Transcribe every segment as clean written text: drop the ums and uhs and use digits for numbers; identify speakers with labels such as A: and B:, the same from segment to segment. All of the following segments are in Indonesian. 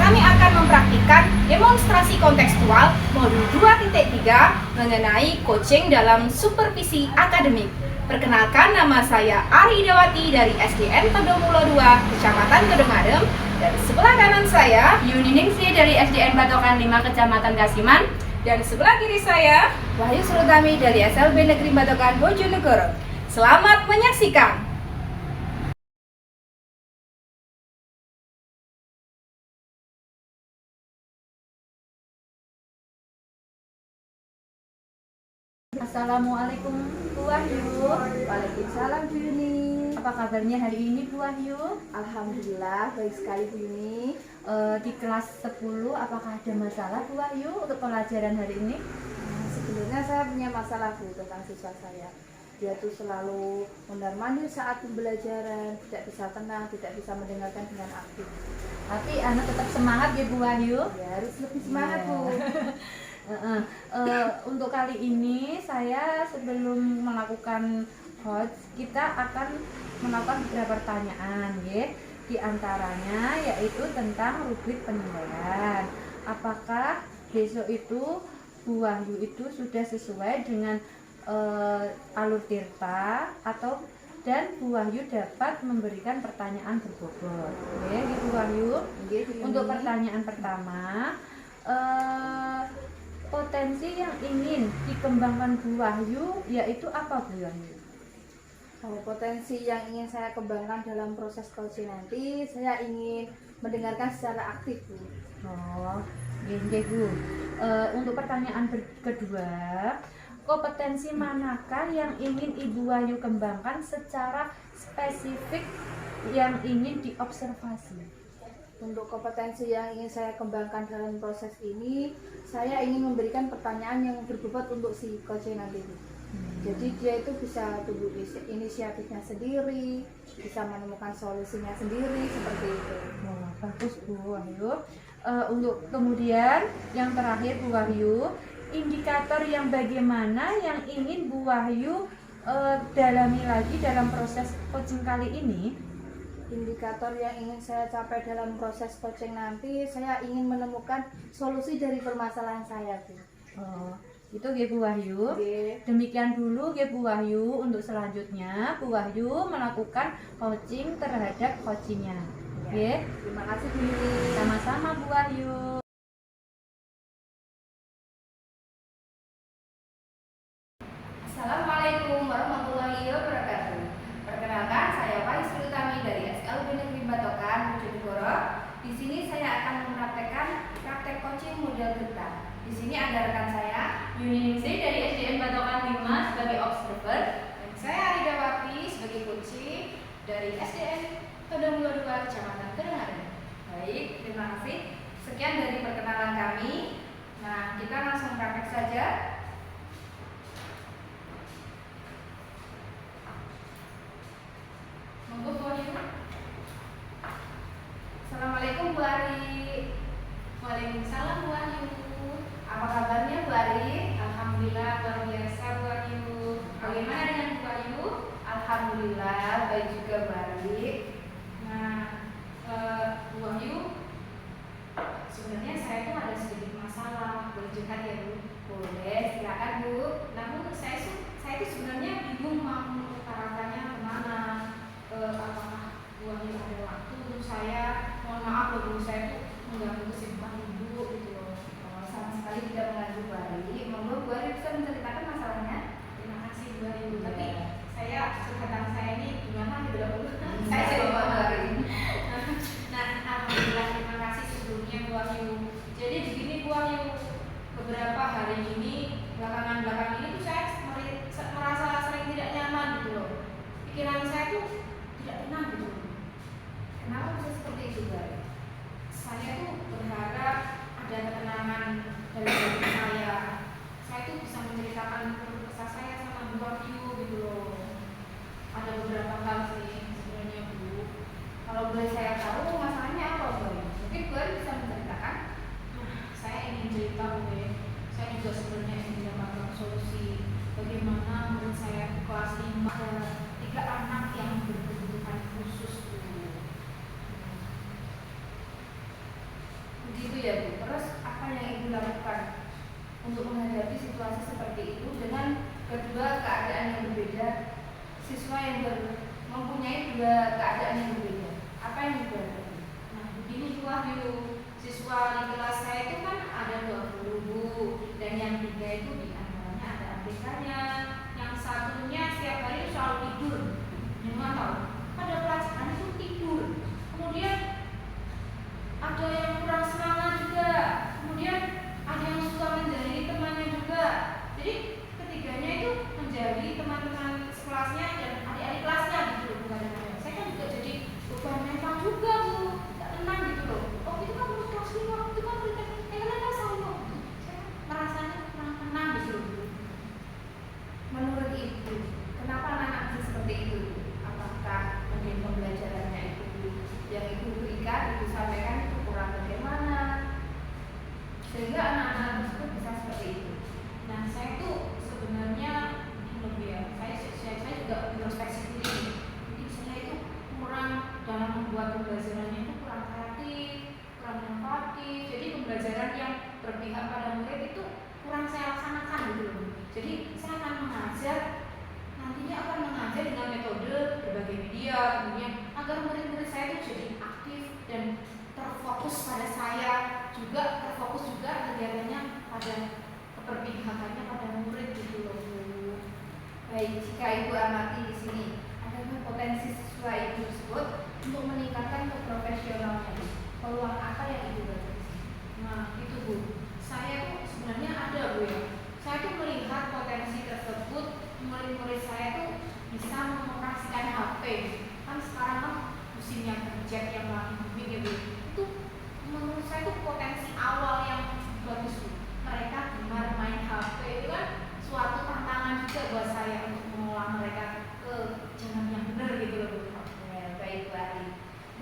A: kami akan mempraktikkan demonstrasi kontekstual modul 2.3 mengenai coaching dalam supervisi akademik. Perkenalkan, nama saya Ari Dawati dari SDN Todomulo 2, Kecamatan Kedung-Adem. Dan sebelah kanan saya
B: Yuningsih dari SDN Batokan 5, Kecamatan Kasiman.
A: Dan sebelah kiri saya Wahyu Sultami dari SLB Negeri Batokan, Bojonegoro. Selamat menyaksikan.
B: Assalamualaikum Bu Wahyu.
A: Waalaikumsalam Bu Yuni.
B: Apa kabarnya hari ini Bu Wahyu?
A: Alhamdulillah baik sekali Bu Yuni.
B: Di kelas 10 apakah ada masalah Bu Wahyu untuk pelajaran hari ini?
A: Sebelumnya saya punya masalah Bu tentang siswa saya. Dia tuh selalu mondar-mandir saat pembelajaran, tidak bisa tenang, tidak bisa mendengarkan dengan aktif.
B: Tapi anak tetap semangat ya Bu Wahyu?
A: Ya harus lebih semangat Bu.
B: Untuk kali ini saya sebelum melakukan coach, kita akan melakukan beberapa pertanyaan ya. Di antaranya yaitu tentang rubrik penilaian. Apakah besok itu Bu Wahyu itu sudah sesuai dengan alur tirta atau dan Bu Wahyu dapat memberikan pertanyaan berbobot. Oke, Bu Wahyu. Untuk pertanyaan pertama, potensi yang ingin dikembangkan Bu Wahyu yaitu apa Bu Wahyu?
A: Potensi yang ingin saya kembangkan dalam proses coaching nanti, saya ingin mendengarkan secara aktif Bu.
B: Oh, iya Bu. Untuk pertanyaan kedua, kompetensi manakah yang ingin Ibu Wahyu kembangkan secara spesifik yang ingin diobservasi?
A: Untuk kompetensi yang ingin saya kembangkan dalam proses ini, saya ingin memberikan pertanyaan yang berbobot untuk si coaching nanti. Jadi dia itu bisa tumbuh inisiatifnya sendiri, bisa menemukan solusinya sendiri, seperti itu.
B: Wah, bagus Bu Wahyu. Untuk kemudian yang terakhir Bu Wahyu, indikator yang bagaimana yang ingin Bu Wahyu dalami lagi dalam proses coaching kali ini?
A: Indikator yang ingin saya capai dalam proses coaching nanti, saya ingin menemukan solusi dari permasalahan saya Bu.
B: Oh, itu ya Bu Wahyu.
A: Oke.
B: Demikian dulu ya Bu Wahyu. Untuk selanjutnya Bu Wahyu melakukan coaching terhadap coachingnya.
A: Ya. Terima kasih Bu Yuni.
B: Sama-sama Bu Wahyu.
A: Assalamualaikum warahmatullahi wabarakatuh. Perkenalkan, saya Wahyu Sultami dari SLB Negeri Batokan, Bojonegoro. Di sini saya akan mempraktekkan praktek coaching model kita. Di sini ada rekan saya
B: Yuningsih dari SDN Batokan 5 sebagai observer.
A: dan saya Ari Dawati sebagai coaching dari SDN Todomulo 2, Kecamatan Kedung-Adem. Baik, terima kasih. Sekian dari perkenalan kami. Nah, kita langsung praktek saja. Monggo Bu Wahyu. Assalamualaikum Bu Ari.
B: Waalaikumsalam Bu Wahyu.
A: Apa kabarnya Bu Ari?
B: Alhamdulillah luar biasa Bu Wahyu. Bagaimana dengan Bu Wahyu?
A: Alhamdulillah baik juga Bu Ari.
B: Nah, Bu Wahyu, sebenarnya saya tuh ada sedikit masalah. Boleh curhat ya Bu?
A: Boleh, silakan Bu.
B: Namun saya tuh sebenarnya bingung mau arahnya kemana. Apakah Bu Wahyu ada waktu untuk saya? Mohon maaf loh Bu, saya tuh mengganggu kesibukan Ibu gitu loh.
A: Sama sekali tidak mengganggu Bu Ari. Monggo Bu Ari bisa menceritakan masalahnya.
B: Terima kasih Bu Wahyu.
A: Iya.
B: Tapi curhatan saya ini gimana gitu loh Bu?
A: Saya
B: Saya
A: Bu Ari.
B: Nah, alhamdulillah terima kasih sebelumnya Bu Wahyu. Jadi begini Bu Wahyu, beberapa hari ini belakangan ini tuh saya merasa sering tidak nyaman gitu loh. Pikiran saya tuh tidak tenang gitu loh.
A: Kenapa bisa seperti itu Bu Ari?
B: Saya tuh berharap ada ketenangan dalam diri saya. Saya tuh bisa menceritakan keluh kesah saya sama Bu Wahyu gitu loh. Ada beberapa hal sih sebenarnya Bu.
A: Kalau boleh saya tahu masalahnya apa Bu Ari? Mungkin Bu Ari bisa menceritakan.
B: Saya ingin cerita Bu ya. Saya juga sebenarnya ingin mendapatkan solusi bagaimana menurut saya kelas 5 ada 3 anak yang berkebutuhan khusus Bu.
A: Begitu ya Bu. Terus apa yang Ibu lakukan untuk menghadapi situasi seperti itu dengan kedua keadaan yang berbeda, siswa yang mempunyai dua keadaan yang berbeda? Apa yang Ibu lakukan?
C: Nah, begini Bu Wahyu, siswa di kelas saya itu kan ada 20 Bu, dan yang 3 itu di antaranya ada ABK-nya, yang satunya setiap hari selalu tidur. Yang nggak tahu, pada pelajaran itu tidur. Kemudian ada yang kurang semangat juga, kemudian ada yang suka menjadi temannya juga. Jadi ketiganya itu menjadi teman-teman sekelasnya dan adik-adik kelasnya gitu loh. Saya kan juga jadi beban mental juga Bu, nggak tenang gitu loh. Oh itu kan menurut kelas 5, itu kan menurut kenapa saya merasanya kurang tenang gitu loh.
A: Menurut Ibu, kenapa anak-anak bisa seperti itu? Apakah mungkin pembelajarannya itu yang Ibu berikan, Ibu sampaikan itu kurang bagaimana sehingga anak-anak tersebut bisa seperti itu?
C: Nah saya tuh sebenarnya lebih ya, saya juga introspeksi diri. Jadi saya itu kurang dalam membuat pembelajarannya itu kurang kreatif, kurang inovatif. Jadi pembelajaran yang berpihak pada murid itu kurang saya laksanakan gitu loh. Jadi saya akan mengajar, nantinya akan mengajar dengan metode berbagai media, kemudian agar murid-murid saya itu jadi aktif dan terfokus pada saya, juga terfokus juga kegiatannya pada keberpihakannya pada murid gitu loh Bu.
A: Baik, jika Ibu amati di sini, adakah potensi siswa Ibu tersebut untuk meningkatkan keprofesionalnya? Peluang apa yang Ibu bagi?
C: Nah itu Bu, saya tuh sebenarnya ada Bu ya. Saya tuh melihat potensi tersebut, murid-murid saya tuh bisa mengoperasikan HP. Kan sekarang kan musimnya gadget yang lagi booming ya Bu. Itu menurut saya tuh potensi awal yang bagus Bu. Mereka gemar main HP itu kan suatu tantangan juga buat saya untuk mengolah mereka ke jalan yang benar gitu loh Bu.
A: Ya, baik Bu Ari.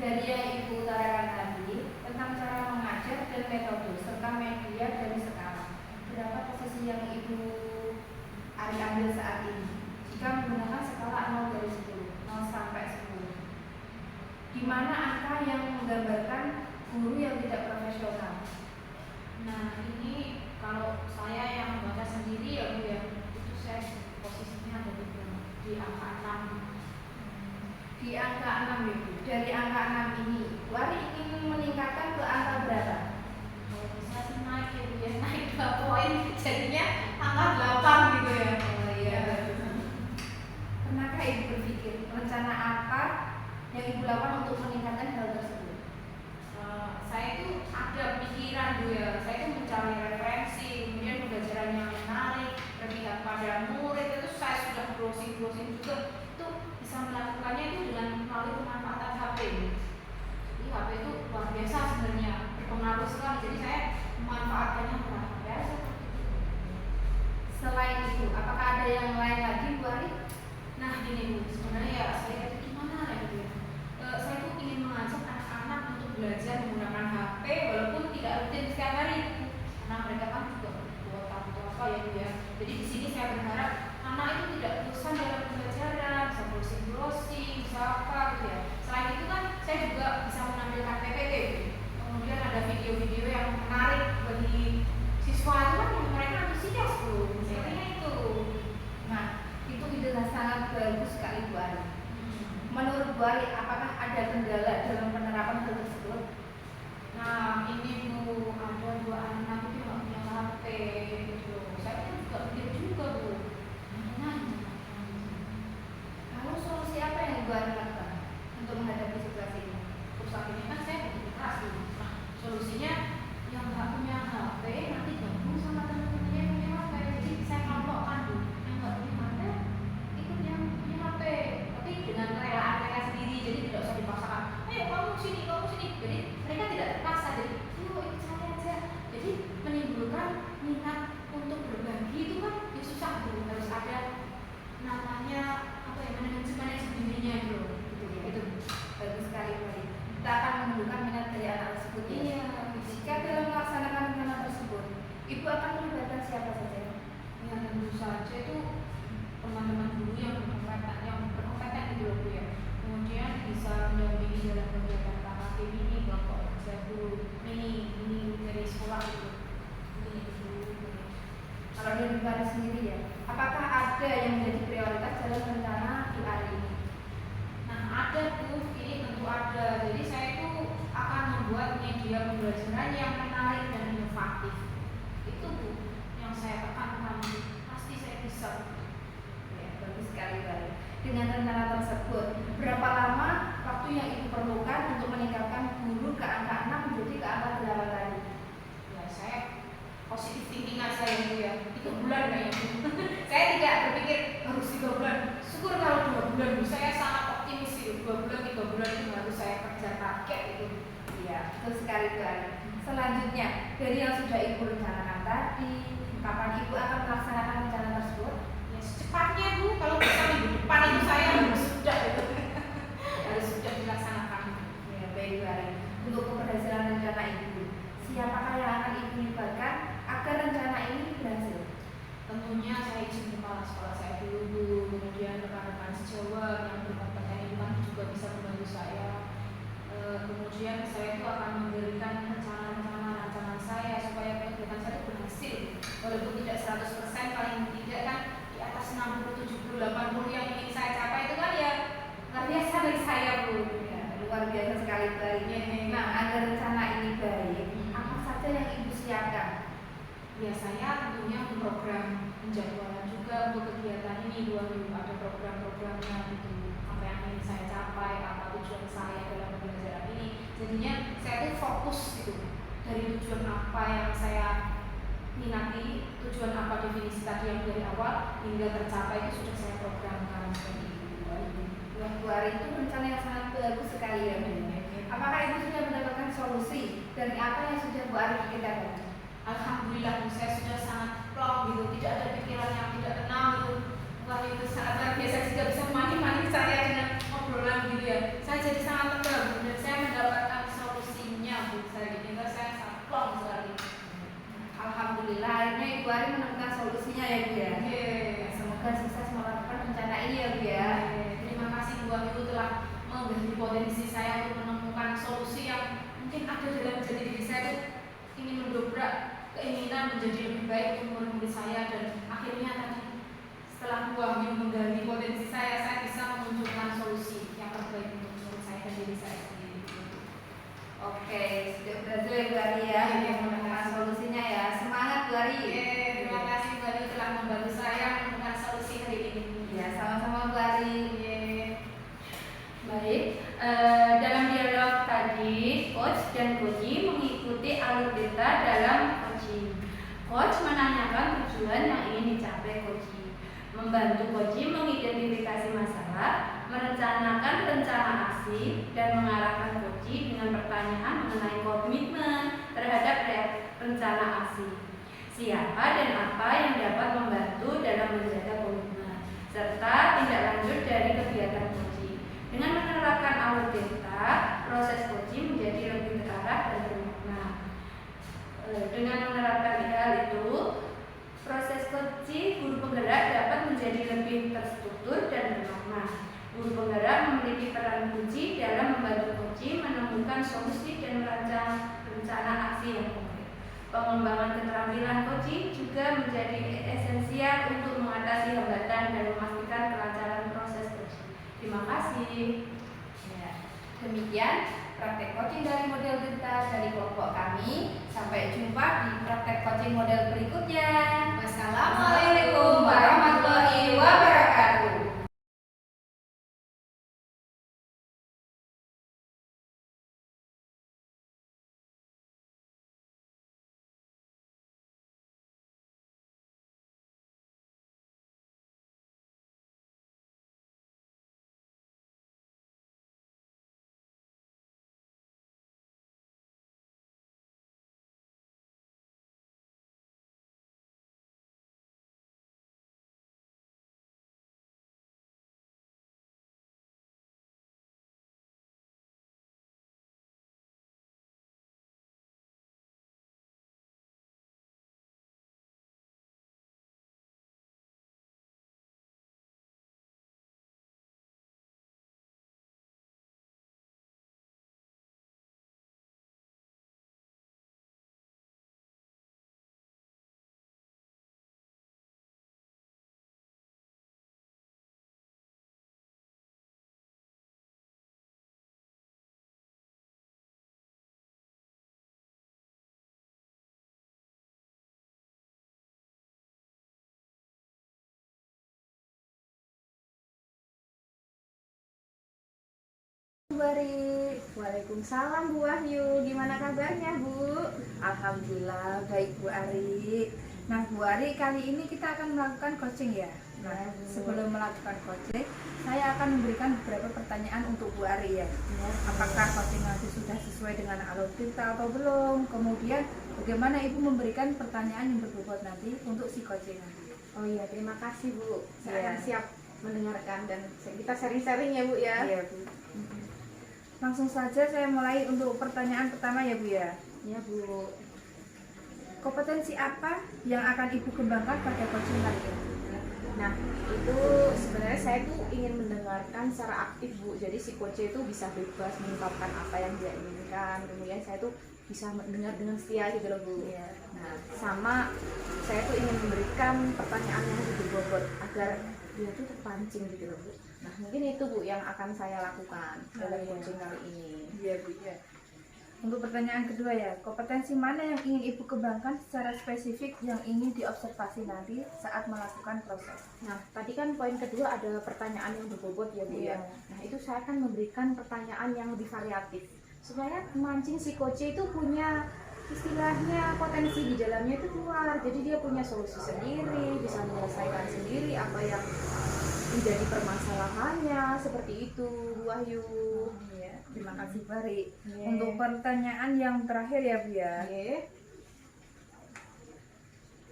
A: Dari yang Ibu utarakan tadi tentang cara mengajar dan metode serta media dari sekarang, berapa posisi yang Ibu Ari ambil saat ini jika menggunakan skala 0 dari 10, 0 sampai 10? Di mana angka yang menggambarkan guru yang tidak profesional?
C: Nah ini kalau saya yang membaca sendiri ya Bu ya, itu saya posisinya ada di angka 6.
A: Di angka 6 ya Bu. Dari angka 6 ini, Bu Ari ingin meningkatkan ke angka berapa?
C: Kalau bisa sih naik ya Bu ya, naik 2 poin jadinya angka 8 gitu ya.
A: Oh iya. Pernahkah Ibu berpikir rencana apa yang Ibu lakukan untuk meningkatkan hal tersebut?
C: Saya itu ada pikiran Bu ya, saya itu mencari referensi, kemudian pembelajaran yang menarik, berpihak pada murid. Itu saya sudah browsing juga, itu bisa melakukannya itu dengan melalui pemanfaatan HP. Jadi HP itu luar biasa sebenarnya, berpengaruh sekali. Jadi saya memanfaatkannya luar biasa.
A: Selain itu, apakah ada yang lain lagi Bu Ari?
C: Nah gini Bu, sebenarnya ya saya itu gimana ya Bu ya? Saya tuh ingin mengajak anak-anak untuk belajar menggunakan HP walaupun tidak rutin setiap hari, karena mereka kan juga buat atau apa ya Bu ya. Jadi di sini saya berharap anak itu tidak bosan dalam pembelajaran, bisa browsing, bisa apa gitu ya. Selain itu kan saya juga bisa menampilkan PPT, kemudian ada video-video yang menarik bagi siswa itu kan yang mereka antusias Bu. Sepertinya itu.
A: Nah, itu ide sangat bagus sekali Bu Ari. Menurut Bu Ari, apakah ada kendala dalam penerapan hal tersebut?
C: Nah ini Bu, ada 2 anak itu nggak punya HP gitu. Saya kan juga pikir juga Bu.
A: Lalu solusi apa yang Ibu Ari lakukan untuk menghadapi situasi ini?
C: Terus akhirnya kan saya begitu keras Bu. Nah solusinya yang nggak punya HP nanti gabung sama teman-temannya yang punya HP. Jadi saya kelompokkan Bu, yang nggak punya HP ikut yang punya HP, tapi dengan kerelaan mereka sendiri. Jadi tidak usah dipaksakan. Ayo kamu sini. Jadi mereka tidak terpaksa. Jadi yuk ikut saya aja. Jadi menimbulkan minat untuk berbagi itu kan ya susah Bu. Harus ada namanya apa ya, manajemen sendirinya gitu. Gitu.
A: Bagus sekali Bu Ari. Kita akan menumbuhkan minat dari anak tersebut.
C: Iya.
A: Jika dalam melaksanakan rencana tersebut, Ibu akan melibatkan siapa saja?
C: Ya tentu saja itu teman-teman guru yang berkompeten gitu loh Bu ya. Kemudian bisa mendampingi dalam kegiatan KKP ini, kelompok kerja guru ini bisa.
A: Ya, bagus sekali Bari. Dengan rencana tersebut, berapa lama waktu yang Ibu perlukan untuk meningkatkan guru ke angka 6 menjadi ke angka 8 tadi?
C: Ya saya positif thinking aja ya Bu ya, 3 bulan kayaknya Bu. Saya tidak berpikir harus 3 bulan, syukur kalau 2 bulan Bu. Saya sangat optimis itu 2 bulan 3 bulan itu harus saya kerja target itu.
A: Iya, betul sekali Bari. Selanjutnya, dari yang sudah Ibu rencanakan tadi, kapan Ibu akan melaksanakan rencana tersebut?
C: Ya secepatnya Bu, kalau bisa minggu depan itu saya harus sudah itu. Harus sudah dilaksanakan.
A: Ya, baik Bari. Untuk keberhasilan rencana Ibu, siapakah yang akan Ibu libatkan agar rencana ini berhasil?
C: Tentunya saya izin kepala sekolah saya dulu Bu, kemudian rekan-rekan sejawat yang berkompeten itu kan juga bisa membantu saya. Kemudian saya itu akan memberikan rencana saya supaya kegiatan saya itu berhasil, walaupun tidak 100%, paling tidak kan di atas 60, 70, 80 yang ingin saya capai itu kan ya luar biasa dari saya Bu.
A: Ya, luar biasa sekali Bari. Nah, agar rencana ini baik, apa saja yang Ibu siapkan?
C: Ya saya tentunya program penjadwalan juga untuk kegiatan ini Bu, ada program-programnya gitu, apa yang ingin saya capai, apa tujuan saya dalam pembelajaran ini. Jadinya saya tuh fokus gitu dari tujuan apa yang saya minati, tujuan apa definisi tadi yang dari awal hingga tercapai itu sudah saya programkan seperti itu.
A: Wah, Bu Ari, itu rencana yang sangat bagus sekali ya Bu. Apakah Ibu sudah mendapatkan solusi dari apa yang sudah Bu Ari pikirkan?
C: Alhamdulillah Bu, saya sudah sangat plong gitu, tidak ada pikiran yang tidak tenang gitu. Wah itu sangat luar biasa, juga bisa mani saya dengan obrolan gitu ya. Saya jadi sangat lega Bu, dan saya mendapatkan solusinya Bu. Saya sangat plong sekali.
A: Alhamdulillah, akhirnya Ibu Ari menemukan solusinya ya Bu ya. Semoga sukses melakukan rencana ini ya Bu ya.
C: Terima kasih Bu Ibu telah menggali potensi saya untuk menemukan solusi yang mungkin ada dalam diri saya itu ingin mendobrak keinginan menjadi lebih baik untuk murid-murid saya, dan akhirnya tadi setelah Bu Wahyu menggali potensi saya bisa memunculkan solusi yang terbaik untuk murid saya dan diri saya sendiri.
A: Oke, sudah berhasil ya Bu Ari ya, menemukan solusinya ya. Semangat Bu Ari.
C: Terima kasih Bu Wahyu telah membantu saya menemukan solusi hari ini.
A: Ya, sama-sama Bu Ari.
B: Baik, dalam dialog tadi, coach dan coachee mengikuti alur data dalam coaching. Coach menanyakan tujuan yang ingin dicapai coachee, membantu coachee mengidentifikasi masalah, merencanakan rencana aksi, dan mengarahkan coachee dengan pertanyaan mengenai komitmen terhadap rencana aksi. Siapa dan apa yang dapat membantu dalam menjaga komitmen, serta tindak lanjut dari kegiatan coaching. Dengan menerapkan alur data, proses coaching menjadi lebih terarah dan bermakna. Dengan menerapkan hal itu, proses coaching guru penggerak dapat menjadi lebih terstruktur dan bermakna. Guru penggerak memiliki peran kunci dalam membantu coaching menemukan solusi dan merancang rencana aksi yang konkret. Pengembangan keterampilan coaching juga menjadi esensial untuk mengatasi hambatan dan memastikan kelancaran proses coaching. Terima kasih.
A: Ya, demikian praktek coaching dari model data dari kelompok kami. Sampai jumpa di praktek coaching model berikutnya.
C: Wassalamualaikum warahmatullahi wabarakatuh.
B: Bu Ari.
A: Waalaikumsalam Bu Wahyu. Gimana kabarnya Bu?
B: Alhamdulillah baik Bu Ari. Nah Bu Ari, kali ini kita akan melakukan coaching ya. Nah,
A: Ya, Bu.
B: sebelum melakukan coaching, saya akan memberikan beberapa pertanyaan untuk Bu Ari ya. Apakah coaching nanti sudah sesuai dengan alur kita atau belum? Kemudian bagaimana Ibu memberikan pertanyaan yang berbobot nanti untuk si coaching nanti.
A: Oh iya, terima kasih Bu. Saya
B: Iya.
A: akan siap mendengarkan dan kita sharing-sharing ya Bu ya.
B: Iya Bu. Langsung saja saya mulai untuk pertanyaan pertama ya Bu ya.
A: Iya Bu.
B: Kompetensi apa yang akan Ibu kembangkan pada coaching kali ini?
A: Nah, itu sebenarnya saya tuh ingin mendengarkan secara aktif Bu. Jadi si coach itu bisa bebas mengungkapkan apa yang dia inginkan. Kemudian saya tuh bisa mendengar dengan setia gitu loh Bu.
B: Iya.
A: Nah, sama saya tuh ingin memberikan pertanyaan yang lebih berbobot agar dia tuh terpancing gitu loh Bu. Nah, mungkin itu Bu yang akan saya lakukan dalam
B: iya.
A: coaching kali ini.
B: Iya Bu ya. Untuk pertanyaan kedua ya, kompetensi mana yang ingin Ibu kembangkan secara spesifik yang ingin diobservasi nanti saat melakukan proses?
A: Nah, tadi kan poin kedua ada pertanyaan yang berbobot ya Bu
B: Iya.
A: ya. Nah, itu saya akan memberikan pertanyaan yang lebih variatif supaya memancing si coach itu punya istilahnya potensi di dalamnya itu keluar. Jadi dia punya solusi sendiri, bisa menyelesaikan sendiri apa yang menjadi permasalahannya, seperti itu Bu Wahyu.
B: Iya, terima kasih Bu Ari.
A: Iya.
B: Untuk pertanyaan yang terakhir ya Bu ya,
A: Oke.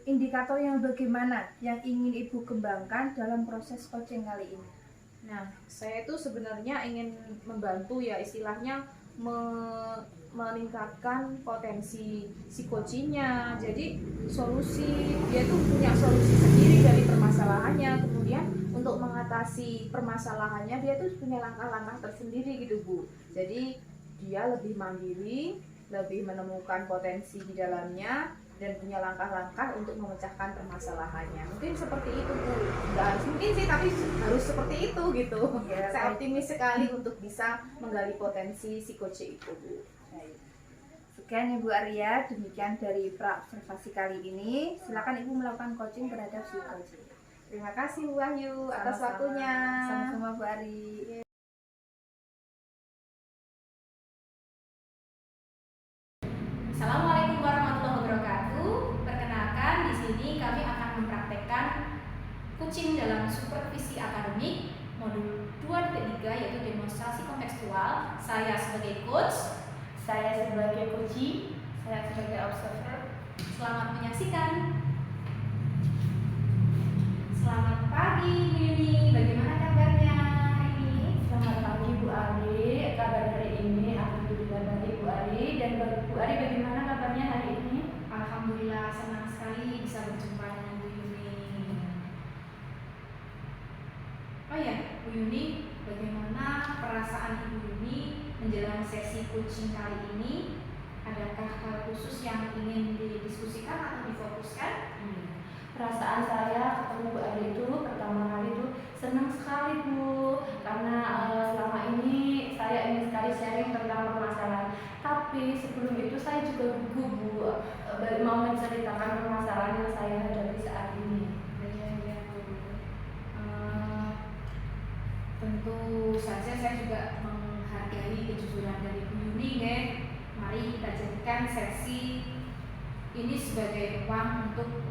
B: indikator yang bagaimana yang ingin Ibu kembangkan dalam proses coaching kali ini?
A: Nah, saya itu sebenarnya ingin membantu ya istilahnya meningkatkan potensi si coachingnya. Jadi dia tuh punya solusi sendiri dari permasalahannya. Kemudian untuk mengatasi permasalahannya dia tuh punya langkah-langkah tersendiri gitu Bu. Jadi dia lebih mandiri, lebih menemukan potensi di dalamnya dan punya langkah-langkah untuk memecahkan permasalahannya. Mungkin seperti itu Bu. Nggak harus mungkin sih, tapi harus seperti itu gitu.
B: Iya,
A: Saya
B: baik.
A: optimis sekali untuk bisa menggali potensi si coach itu Bu.
B: Baik. Sekian Ibu Arya, demikian dari pra-observasi kali ini. Silakan Ibu melakukan coaching terhadap si coaching.
A: Terima kasih Bu Wahyu atas
B: Sama-sama.
A: waktunya.
B: Sama-sama Bu Ari.
C: Assalamualaikum warahmatullahi wabarakatuh. Perkenalkan, di sini kami akan mempraktekkan coaching dalam supervisi akademik modul 2.3 yaitu demonstrasi kontekstual. Saya sebagai coach,
D: Saya sebagai coachee, saya sebagai observer.
C: selamat menyaksikan. Selamat pagi Bu Yuni, bagaimana kabarnya hari ini?
D: Selamat pagi Bu Ari, kabar hari ini alhamdulillah baik Bu Ari. Dan Bu Ari bagaimana kabarnya hari ini?
C: Alhamdulillah senang sekali bisa berjumpa dengan Bu Yuni. Oh ya, Bu Yuni, bagaimana perasaan Ibu Yuni menjelang sesi coaching kali ini? Adakah hal khusus yang ingin didiskusikan atau difokuskan?
D: Perasaan saya ketemu Bu Ari itu pertama kali itu senang sekali Bu, karena selama ini saya ingin sekali sharing tentang permasalahan. Tapi sebelum itu saya juga gugup Bu, mau menceritakan permasalahan yang saya hadapi saat ini.
C: Tentu saja saya juga menghargai kejujuran dari Bu Yuni ya. Mari kita jadikan sesi ini sebagai ruang untuk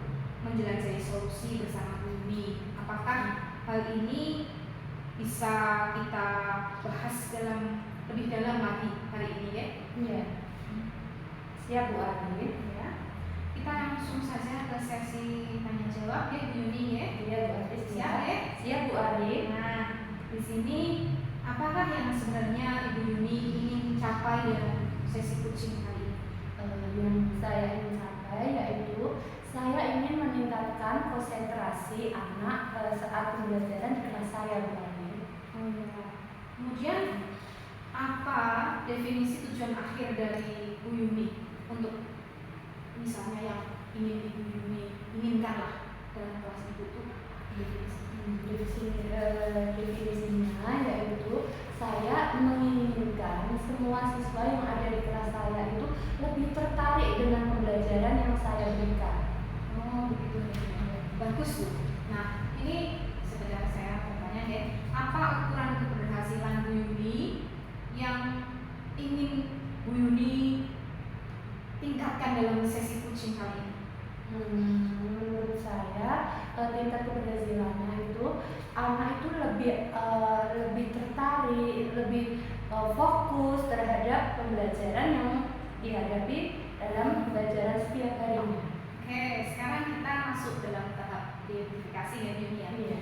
C: menjelajahi solusi bersama Bu Yuni. Apakah hal ini bisa kita bahas lebih dalam lagi hari ini ya?
D: Iya. Siap Bu Ari.
C: Ya. Kita langsung saja ke sesi tanya jawab ya Bu Yuni ya.
D: Iya Bu Ari.
C: Siap ya?
D: Siap Bu Ari.
C: Nah, di sini apakah yang sebenarnya Ibu Yuni ingin capai dalam sesi coaching kali ini?
D: Yang saya ingin capai yaitu saya ingin meningkatkan konsentrasi anak saat pembelajaran di kelas saya Bu Ari.
C: Oh ya. Kemudian apa definisi tujuan akhir dari Bu Yuni untuk misalnya yang ingin Ibu Yuni inginkan lah dalam kelas itu tuh
D: Definisinya yaitu saya menginginkan semua siswa yang ada di kelas saya itu lebih tertarik dengan pembelajaran yang saya berikan.
C: Oh begitu ya. Bagus Bu. Nah ini sekedar saya bertanya deh, apa ukuran keberhasilan Bu Yuni yang ingin Bu Yuni tingkatkan dalam sesi coaching kali ini?
D: Menurut saya tingkat keberhasilannya itu anak itu lebih tertarik, lebih fokus terhadap pembelajaran yang dihadapi dalam pembelajaran setiap harinya.
C: Oke, sekarang kita masuk dalam tahap identifikasi ya Yuni ya.
D: Iya.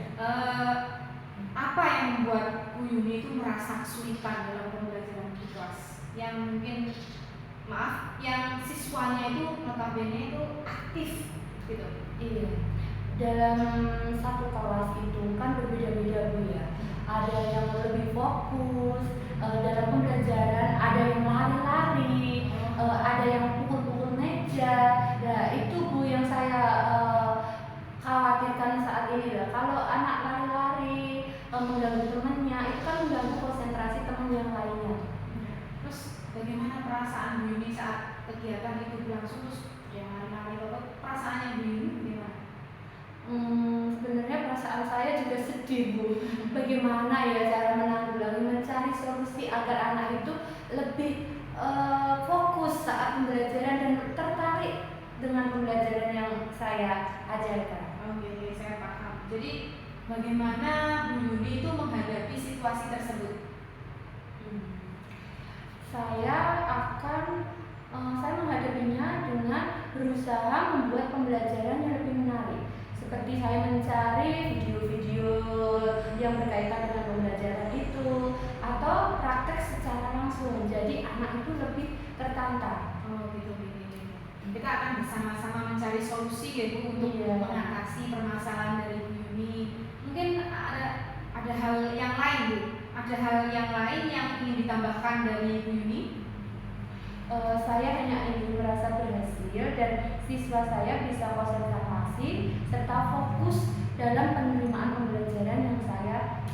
C: Apa yang membuat Bu Yuni itu merasa kesulitan dalam pembelajaran di kelas? Yang mungkin yang siswanya itu notabene itu aktif gitu.
D: Iya. Dalam satu kelas itu kan berbeda-beda Bu ya. Ada yang lebih fokus dalam pembelajaran, ada yang lari-lari, ada yang pukul-pukul meja. Nah itu Bu yang saya khawatirkan saat ini lah. Kalau anak lari-lari mengganggu temannya, itu kan mengganggu konsentrasi teman yang lainnya.
C: Terus bagaimana perasaan Bu Yuni saat kegiatan itu berlangsung? Terus yang lari-lari perasaannya Bu Yuni gimana?
D: Sebenarnya perasaan saya juga sedih Bu. Bagaimana ya cara menanggulangi, mencari solusi agar anak itu lebih fokus saat pembelajaran dan tertarik dengan pembelajaran yang saya ajarkan.
C: Oke, saya paham. Jadi bagaimana Bu Yuni itu menghadapi situasi tersebut?
D: Saya menghadapinya dengan berusaha membuat pembelajaran yang lebih menarik. Seperti saya mencari video-video yang berkaitan dengan pembelajaran itu atau praktek secara langsung. Jadi anak itu lebih tertantang.
C: Oh gitu. Kita akan bersama-sama mencari solusi ya Bu untuk mengatasi permasalahan dari Bu Yuni. Mungkin ada hal yang lain Bu. Ada hal yang lain yang ingin ditambahkan dari Bu Yuni?
D: Saya hanya ingin merasa berhasil dan siswa saya bisa konsentrasi serta fokus dalam penerimaan pembelajaran yang saya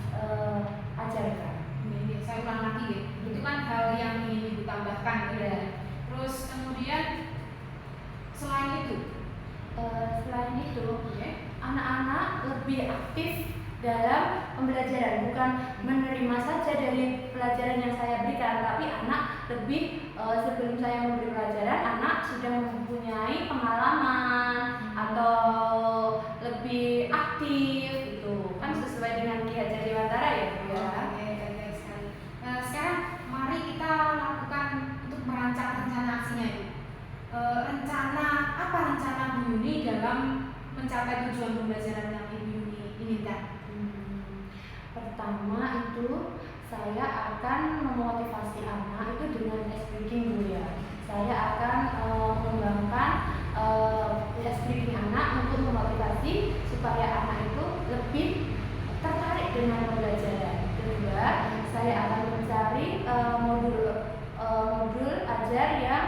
D: ajarkan.
C: Saya ulang lagi ya. Itu kan hal yang ingin ditambahkan ya. Terus kemudian selain itu, anak-anak lebih aktif dalam pembelajaran, bukan menerima saja dari pelajaran yang saya berikan, tapi anak lebih sebelum saya memberi pelajaran, anak sudah mempunyai pengalaman atau lebih aktif itu kan sesuai dengan Ki Hajar Dewantara ya Bu ya. Oke sekali. Sekarang mari kita lakukan untuk merancang rencana aksinya itu. Apa rencana Bu Yuni dalam mencapai tujuan pembelajaran yang Ibu Yuni inginkan?
D: Pertama itu saya akan memotivasi anak itu dengan speaking Bu ya. Saya akan mengembangkan speaking anak untuk memotivasi supaya anak itu lebih tertarik dengan pembelajaran. Kedua, saya akan mencari modul ajar yang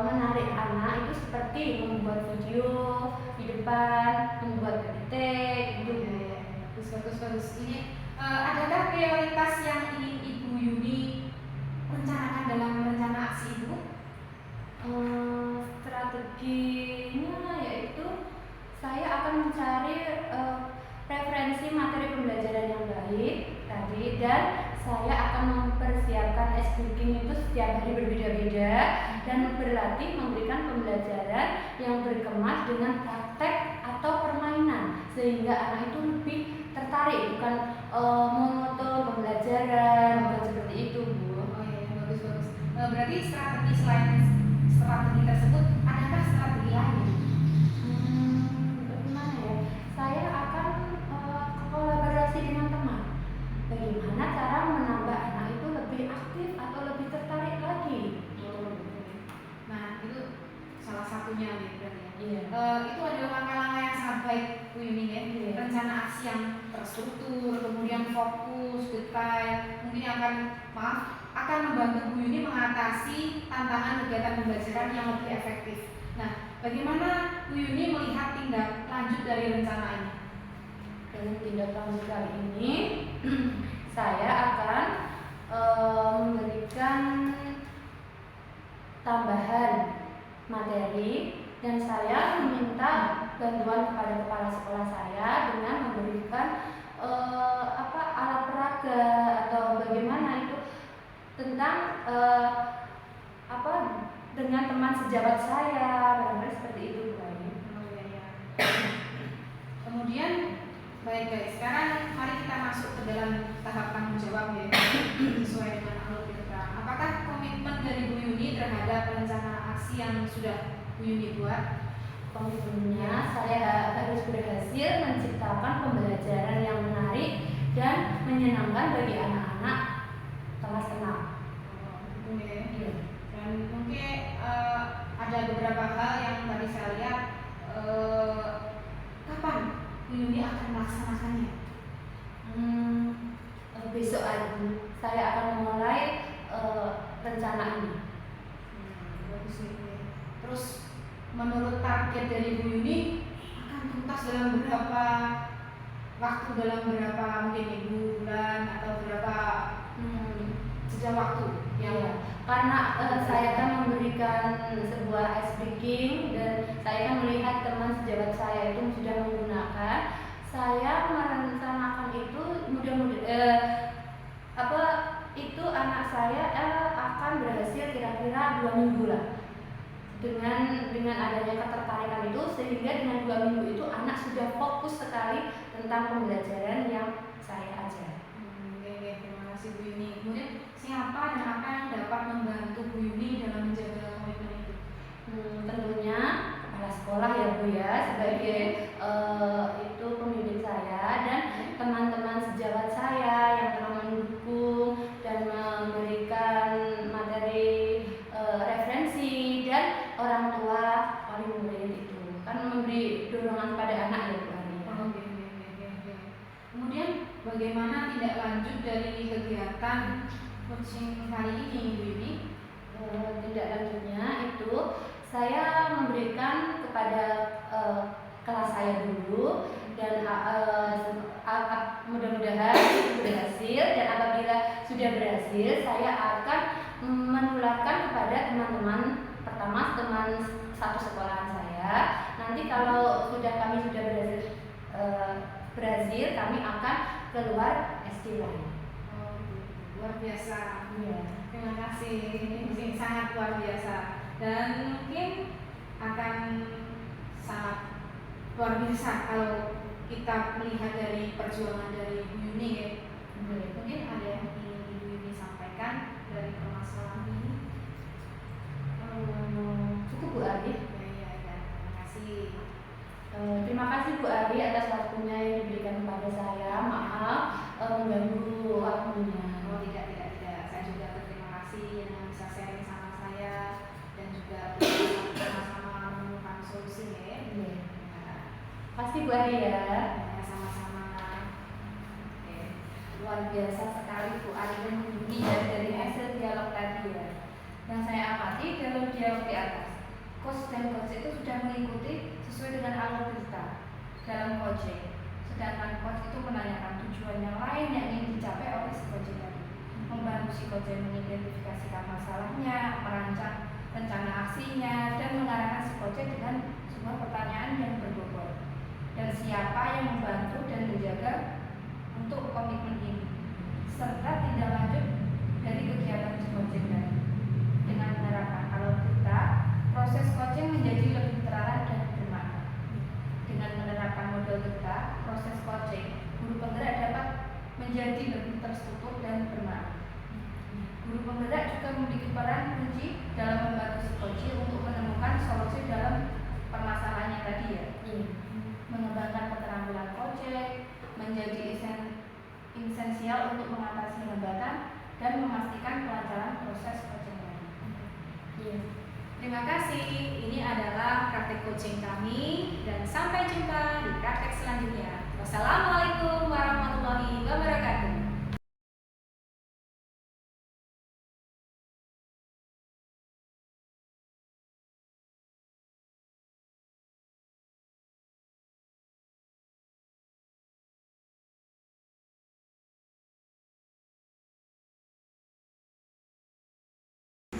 D: menarik anak itu seperti membuat video di depan, membuat PPT gitu.
C: Bagus. Ini adakah prioritas yang ingin Ibu Yuni rencanakan dalam rencana aksi Ibu?
D: Strateginya yaitu saya akan mencari referensi materi pembelajaran yang baik tadi, dan saya akan mempersiapkan speaking itu setiap hari berbeda-beda dan berlatih memberikan pembelajaran yang berkemas dengan praktek atau permainan sehingga anak itu lebih tertarik, bukan monoton pembelajaran, bukan seperti itu Bu.
C: Oh iya, bagus. Berarti selain strategi tersebut, adakah strategi lain?
D: Bagaimana ya? Saya akan kolaborasi dengan teman. Bagaimana cara menambah anak itu lebih aktif atau lebih tertarik lagi?
C: Nah, itu salah satunya nih berarti ya.
D: Iya.
C: Itu adalah langkah-langkah yang sangat baik Bu Yuni ya.
D: Iya.
C: Rencana aksi yang terstruktur, kemudian fokus, detail, mungkin akan membantu Bu Yuni mengatasi tantangan kegiatan pembelajaran yang lebih efektif. Nah, bagaimana Bu Yuni melihat tindak lanjut dari rencana ini?
D: Dalam tindak lanjut kali ini, saya akan memberikan tambahan materi dan saya meminta bantuan kepada kepala sekolah saya dengan memberikan alat peraga atau bagaimana itu tentang apa dengan teman sejawat saya, barangkali seperti itu Bu Ani.
C: Oh iya ya. Kemudian baik-baik, sekarang mari kita masuk ke dalam tahap tanggung jawab ya, sesuai dengan alur kita. Apakah komitmen dari Bu Yuni terhadap rencana aksi yang sudah Bu Yuni buat?
D: Komitmennya saya harus berhasil menciptakan pembelajaran yang menarik dan menyenangkan bagi anak-anak kelas 6.
C: Oke.
D: Iya.
C: Dan mungkin ada beberapa hal yang tadi saya lihat, kapan Bu Yuni akan melaksanakannya?
D: Besok hari saya akan memulai rencana ini.
C: Bagus nih. Terus menurut target dari Bu Yuni akan tuntas dalam berapa waktu, dalam berapa mungkin minggu, bulan, atau berapa jeda waktu?
D: Ya, karena saya kan memberikan sebuah speaking dan saya kan melihat teman sejawat saya itu sudah menggunakan. Saya merencanakan itu itu anak saya akan berhasil kira-kira 2 minggu lah. Dengan adanya ketertarikan itu, sehingga dengan 2 minggu itu anak sudah fokus sekali tentang pembelajaran yang saya ajar.
C: Oke, terima kasih Bu Yuni. Kemudian siapa dan apa yang dapat membantu Bu Yuni dalam menjaga komitmen itu?
D: Tentunya kepala sekolah ya Bu ya, sebagai itu pembimbing saya dan teman-teman sejawat saya yang telah mendukung dan memberikan materi referensi, dan orang tua paling murid itu kan memberi dorongan pada anak ya Bu Ani.
C: Oke. Kemudian bagaimana tindak lanjut dari kegiatan coaching kali ini Bu Yuni?
D: Tindak lanjutnya itu saya memberikan kepada kelas saya dulu, dan mudah-mudahan itu berhasil, dan apabila sudah berhasil saya akan menularkan kepada teman-teman, pertama teman satu sekolahan saya. Nanti kalau kami sudah berhasil kami akan keluar SD lain.
C: Oh, luar biasa.
D: Iya.
C: Terima kasih, ini sangat luar biasa dan mungkin akan sangat luar biasa kalau kita melihat dari perjuangan dari Bu Yuni ya. Mungkin ada yang ingin Ibu Yuni sampaikan dari permasalahan ini?
D: Cukup Bu Ari.
C: Ya, terima kasih.
D: Terima kasih Bu Ari atas waktunya yang diberikan kepada saya. Maaf mengganggu waktunya.
C: Oh tidak. Saya juga berterima kasih yang bisa sharing sama saya dan juga sama-sama menemukan solusi ya.
D: Iya. Pasti Bu Ari ya.
C: Ya, sama-sama. Oke.
A: Luar biasa sekali Bu Ari dan Bu Yuni ya, dari hasil dialog tadi ya. Yang saya amati dalam dialog di atas, coach dan coach itu sudah mengikuti sesuai dengan alur kita dalam coaching. Sedangkan coach itu menanyakan tujuan yang lain yang ingin dicapai oleh si coach tadi, membantu si coach mengidentifikasikan masalahnya, merancang rencana aksinya, dan mengarahkan si coach dengan sebuah pertanyaan yang berbobot. Dan siapa yang membantu dan menjaga untuk komitmen ini, serta tindak lanjut dari kegiatan si coaching tadi. Dengan menerapkan alur kita, proses coaching menjadi lebih terarah dan bermakna. Dengan menerapkan model kita, proses coaching, guru penggerak dapat menjadi lebih terstruktur dan bermakna. Guru penggerak juga memiliki peran kunci dalam membantu si coaching untuk menemukan solusi dalam permasalahannya tadi ya. Mengembangkan keterampilan coaching menjadi esensial untuk mengatasi hambatan dan memastikan kelancaran proses coaching tadi. Terima kasih. Ini adalah praktek coaching kami dan sampai jumpa di praktek selanjutnya. Wassalamualaikum warahmatullahi wabarakatuh.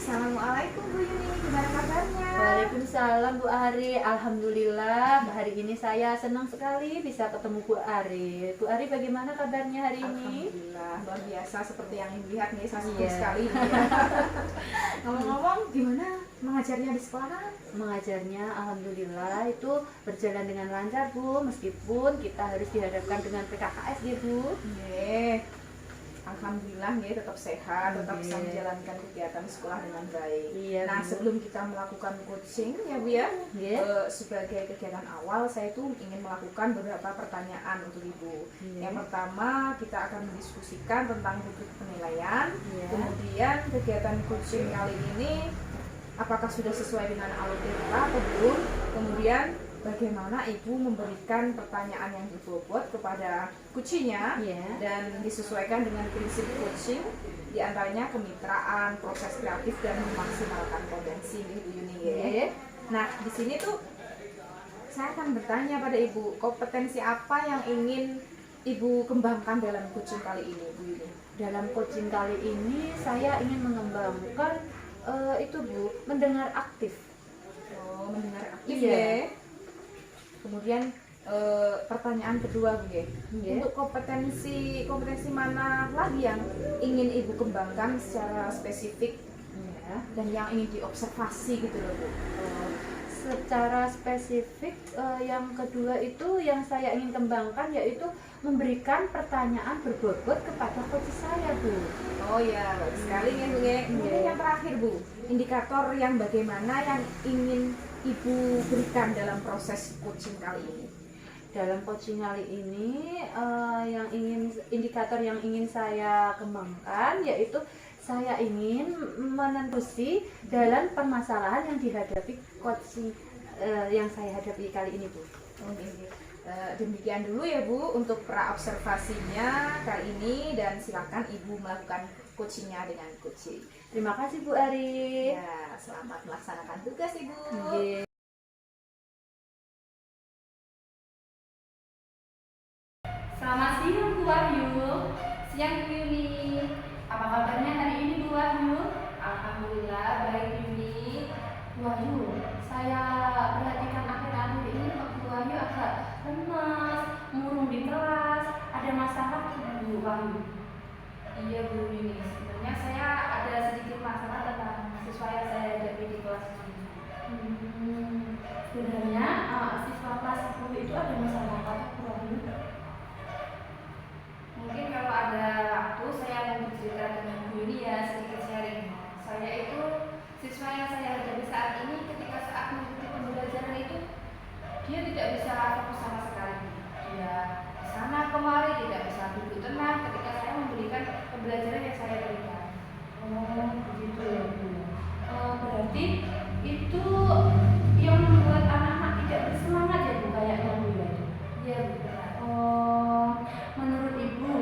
B: Assalamualaikum Bu Yuni, gimana kabarnya?
D: Waalaikumsalam.
B: Waalaikumsalam Bu Ari. Alhamdulillah hari ini saya senang sekali bisa ketemu Bu Ari. Bu Ari bagaimana kabarnya hari ini?
A: Alhamdulillah, luar biasa seperti yang Ibu lihat nih, saya senang
B: Iya.
A: sekali. Ngomong-ngomong, gimana mengajarnya di sekolah?
B: Mengajarnya alhamdulillah itu berjalan dengan lancar Bu, meskipun kita harus dihadapkan dengan PKKS ya Bu.
A: Nggih. Alhamdulillah nggih, tetap sehat, tetap bisa
B: Nggih.
A: menjalankan kegiatan sekolah dengan baik.
B: Iya,
A: Nah,
B: Bu.
A: sebelum kita melakukan coaching ya Bu ya,
B: Nggih.
A: sebagai kegiatan awal saya tuh ingin melakukan beberapa pertanyaan untuk Ibu.
B: Iya.
A: Yang pertama kita akan mendiskusikan tentang rubrik penilaian.
B: Iya.
A: Kemudian kegiatan coaching kali ini apakah sudah sesuai dengan alur kita atau belum? Kemudian bagaimana Ibu memberikan pertanyaan yang berbobot kepada coachingnya
B: Iya.
A: dan disesuaikan dengan prinsip coaching, diantaranya kemitraan, proses kreatif dan memaksimalkan potensi Ibu Yuni. Ya.
B: Nggih.
A: Nah, di sini tuh saya akan bertanya pada Ibu, kompetensi apa yang ingin Ibu kembangkan dalam coaching kali ini, Bu Yuni?
B: Dalam coaching kali ini saya ingin mengembangkan itu Bu, mendengar aktif.
A: Oh, mendengar aktif
B: Iya.
A: ya. Kemudian pertanyaan kedua Bu ya.
B: Iya.
A: Untuk kompetensi mana lagi yang ingin Ibu kembangkan secara spesifik
B: Ya.
A: dan yang ingin diobservasi gitu loh Bu?
B: Secara spesifik yang kedua itu yang saya ingin kembangkan yaitu memberikan pertanyaan berbobot kepada coach saya Bu.
A: Oh ya, bagus sekali ya Bu ya. Kemudian yang terakhir Bu, indikator yang bagaimana yang ingin Ibu berikan dalam proses coaching kali ini?
B: Dalam coaching kali ini indikator yang ingin saya kembangkan yaitu saya ingin menelusi dalam permasalahan yang dihadapi coaching yang saya hadapi kali ini Bu.
A: Oke. Demikian dulu ya Bu untuk pra-observasinya kali ini dan silakan Ibu melakukan coachingnya dengan coaching.
B: Terima kasih Bu Ari.
A: Ya, selamat melaksanakan tugas Ibu.
B: Nggih.
D: Selamat siang Bu Wahyu. Siang Bu Yuni. Apa kabarnya hari ini Bu Wahyu? Alhamdulillah baik Yuni. Bu Wahyu, saya perhatikan akhir-akhir ini kok Bu Wahyu agak lemas, murung di kelas. Ada masalah Bu Wahyu? Iya Bu Yuni. Sebenarnya saya ada sedikit masalah tentang siswa yang saya hadapi di kelas ini. Sebenarnya siswa kelas 10 itu ada masalah apa Bu Wahyu? Mungkin kalau ada waktu saya akan bercerita dengan Bu Yuni ya, sedikit sharing. Saya itu siswa yang saya hadapi saat ini ketika saat mengikuti pembelajaran itu dia tidak bisa fokus sama sekali. Dia di sana kemari tidak bisa duduk tenang ketika saya memberikan pembelajaran yang saya berikan. Oh begitu ya Bu. Berarti itu yang membuat anak-anak tidak bersemangat ya Bu kayaknya Bu ya. Iya Bu. Menurut Ibu,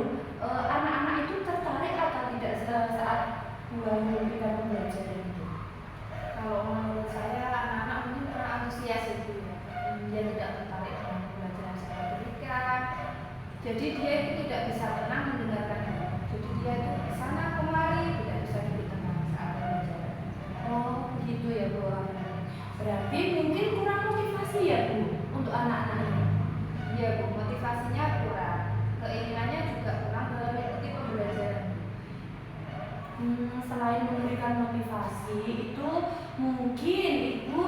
D: anak-anak itu tertarik atau tidak saat memberikan pembelajaran itu? Kalau menurut saya, anak-anak mungkin kurang antusias itu. Dia tidak tertarik dengan pembelajaran yang saya berikan. Jadi dia itu tidak bisa tenang mendengarkan itu. Jadi dia itu ke sana kemari tidak bisa duduk tenang saat belajar. Oh begitu ya Bu. Berarti mungkin kurang motivasi ya Bu untuk anak-anak ini. Iya Bu, motivasinya kurang. Keinginannya juga kurang dalam mengikuti pembelajaran. Selain memberikan motivasi itu mungkin Ibu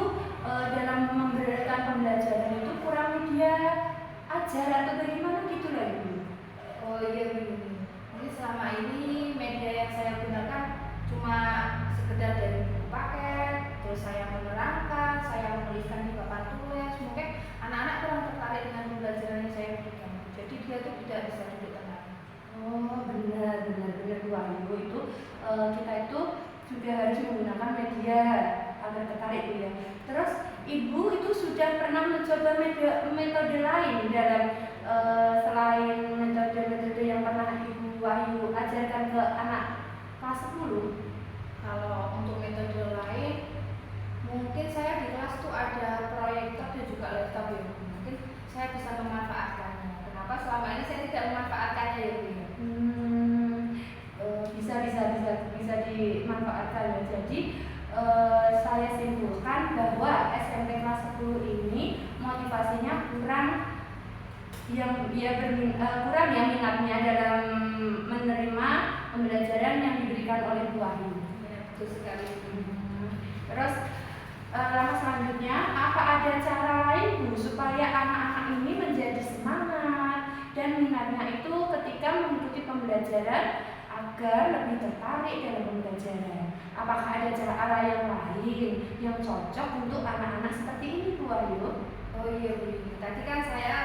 D: dalam memberikan pembelajaran itu kurang media ajar atau bagaimana gitu lah Ibu. Oh iya Bu. Mungkin selama ini media yang saya gunakan cuma sekedar dari buku paket, terus saya menerangkan, saya menuliskan di papan tulis. Mungkin anak-anak kurang tertarik dengan pembelajaran yang saya berikan. Jadi dia tuh tidak bisa duduk tenang. Oh benar Bu Wahyu itu kita itu juga harus menggunakan media agar tertarik Bu ya. Terus Ibu itu sudah pernah mencoba metode lain dalam selain metode-metode yang pernah Ibu Wahyu ajarkan ke anak kelas 10? Kalau untuk metode lain mungkin saya di kelas tuh ada proyektor dan juga laptop ya. Mungkin saya bisa memanfaatkannya. Kenapa selama ini saya tidak memanfaatkannya ya Bu? Bisa dimanfaatkan ya. Jadi saya simpulkan bahwa SMK yang kurang ya minatnya dalam menerima pembelajaran yang diberikan oleh Bu Wahyu.
C: Ya, betul sekali.
D: Terus langkah selanjutnya, apa ada cara lain Bu supaya anak-anak ini menjadi semangat dan minatnya itu ketika mengikuti pembelajaran agar lebih tertarik dalam pembelajaran? Apakah ada cara yang lain yang cocok untuk anak-anak seperti ini Bu Wahyu?
C: Oh iya Bu Yuni, tadi kan saya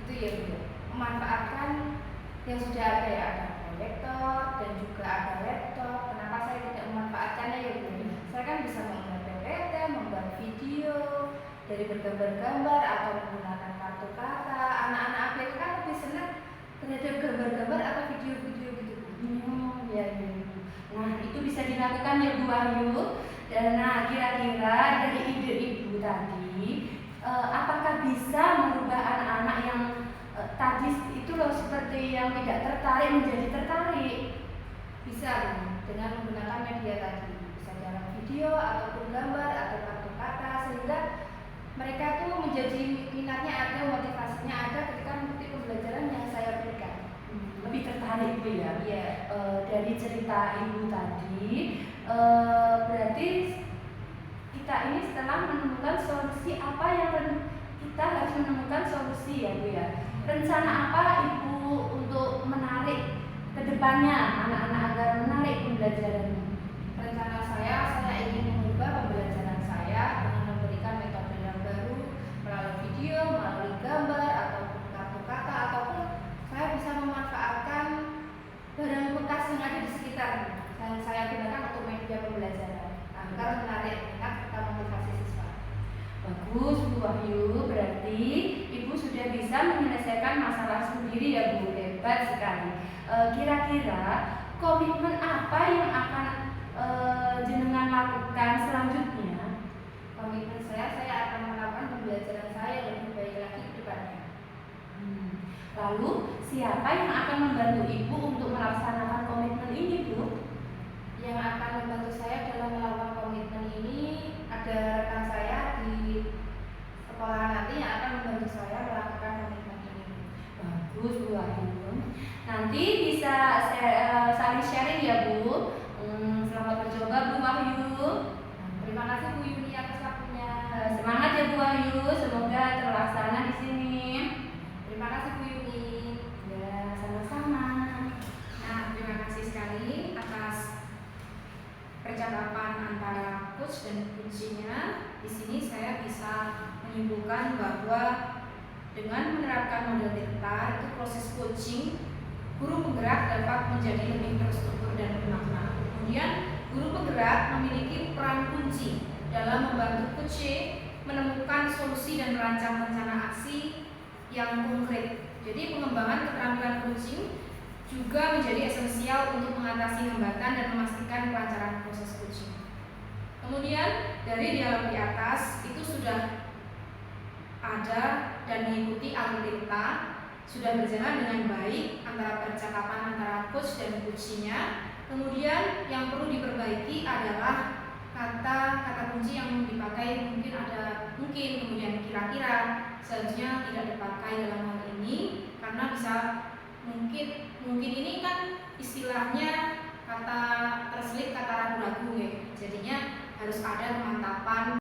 C: itu ya Bu, memanfaatkan yang sudah ada ya, ada proyektor dan juga ada laptop. Kenapa saya tidak memanfaatkannya ya Bu? Saya kan bisa membuat PPT, membuat video dari bergambar-gambar atau menggunakan kartu kata. Anak-anak ABK kan lebih senang terhadap gambar-gambar atau video-video gitu.
D: Ya. Nah, itu bisa dilakukan ya Bu Wahyu. Nah, kira-kira dari ide Ibu tadi, apakah bisa merubah anak-anak yang tadi itu loh seperti yang tidak tertarik menjadi tertarik?
C: Bisa Bu, dengan menggunakan media tadi, bisa dalam video ataupun gambar atau kartu kata, sehingga mereka tuh menjadi minatnya ada, motivasinya ada ketika mengikuti pembelajaran yang saya berikan.
D: Lebih tertarik Bu ya.
C: Iya.
D: Dari cerita Ibu tadi, berarti kita ini setelah menemukan solusi apa yang kita harus menemukan solusi ya Bu ya. Rencana apa Ibu untuk menarik ke depannya anak-anak agar menarik pembelajaran?
C: Rencana saya ingin mengubah pembelajaran saya dengan memberikan metode yang baru melalui video, melalui gambar ataupun kartu kata, ataupun saya bisa memanfaatkan barang bekas yang ada di sekitar yang saya gunakan untuk media pembelajaran agar menarik minat serta motivasi siswa.
D: Bagus Bu Wahyu, berarti Ibu sudah bisa menyelesaikan masalah sendiri ya Bu, hebat sekali. Kira-kira komitmen apa yang akan jenengan lakukan selanjutnya?
C: Komitmen saya akan melakukan pembelajaran saya lebih baik lagi ke depannya.
D: Lalu siapa yang akan membantu Ibu untuk melaksanakan komitmen ini Bu?
C: Yang akan membantu saya dalam melakukan komitmen ini ada rekan saya di sekolah nanti yang akan membantu saya melakukan komitmen ini.
D: Bagus Bu Wahyu. Nanti bisa saling sharing ya Bu. Selamat mencoba Bu Wahyu.
C: Terima kasih Bu Yuni atas waktunya.
D: Semangat ya Bu Wahyu, semoga terlaksana di sini.
C: Terima kasih Bu Yuni.
D: Ya, sama-sama.
A: Nah, terima kasih sekali atas percakapan antara coach dan kuncinya. Di sini saya bisa menyimpulkan bahwa dengan menerapkan model Tirta, itu proses coaching guru penggerak dapat menjadi lebih terstruktur dan bermakna. Kemudian, guru penggerak memiliki peran kunci dalam membantu coach menemukan solusi dan merancang rencana aksi yang konkret. Jadi, pengembangan keterampilan coaching juga menjadi esensial untuk mengatasi hambatan dan memastikan kelancaran proses coaching. Kemudian, dari dialog di atas itu sudah ada dan mengikuti alur Tirta, sudah berjalan dengan baik antara percakapan antara coach dan coachnya. Kemudian yang perlu diperbaiki adalah kata kunci yang dipakai, mungkin kemudian kira-kira seharusnya tidak dipakai dalam hal ini karena bisa mungkin ini kan istilahnya kata terselip, kata ragu-ragu ya. Jadinya harus ada kemantapan.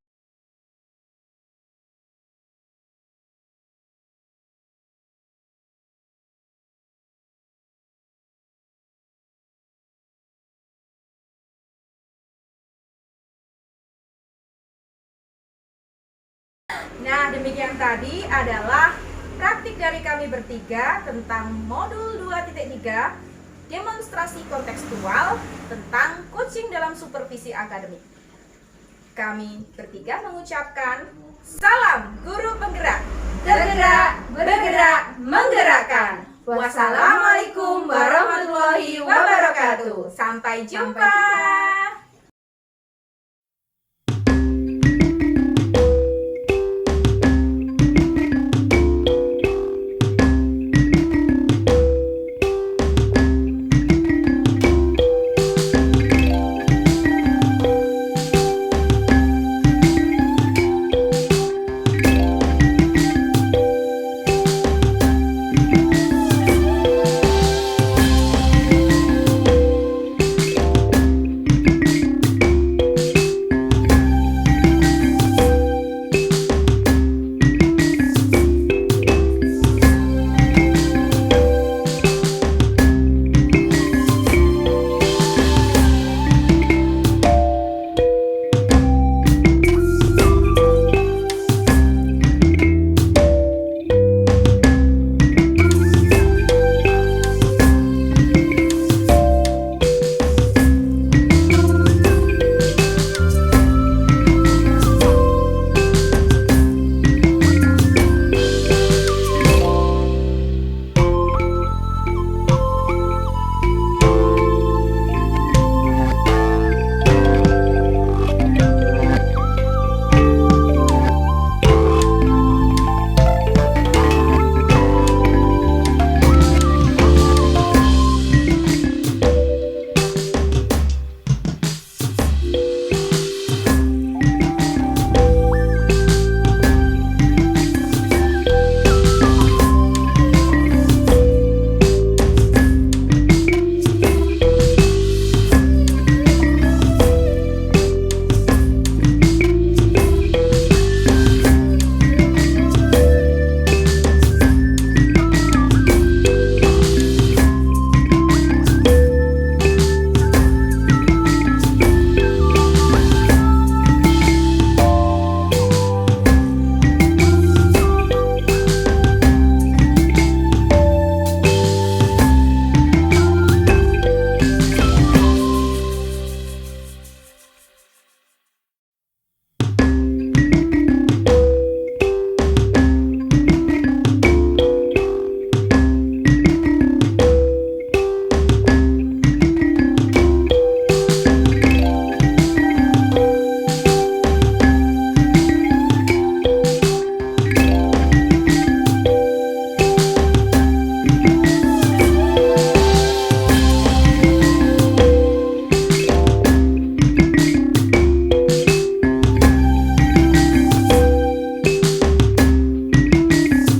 A: Nah, demikian tadi adalah praktik dari kami bertiga tentang modul 2.3 demonstrasi kontekstual tentang coaching dalam supervisi akademik. Kami bertiga mengucapkan salam guru penggerak, tergerak, bergerak, menggerakkan. Wassalamualaikum warahmatullahi wabarakatuh. Sampai jumpa.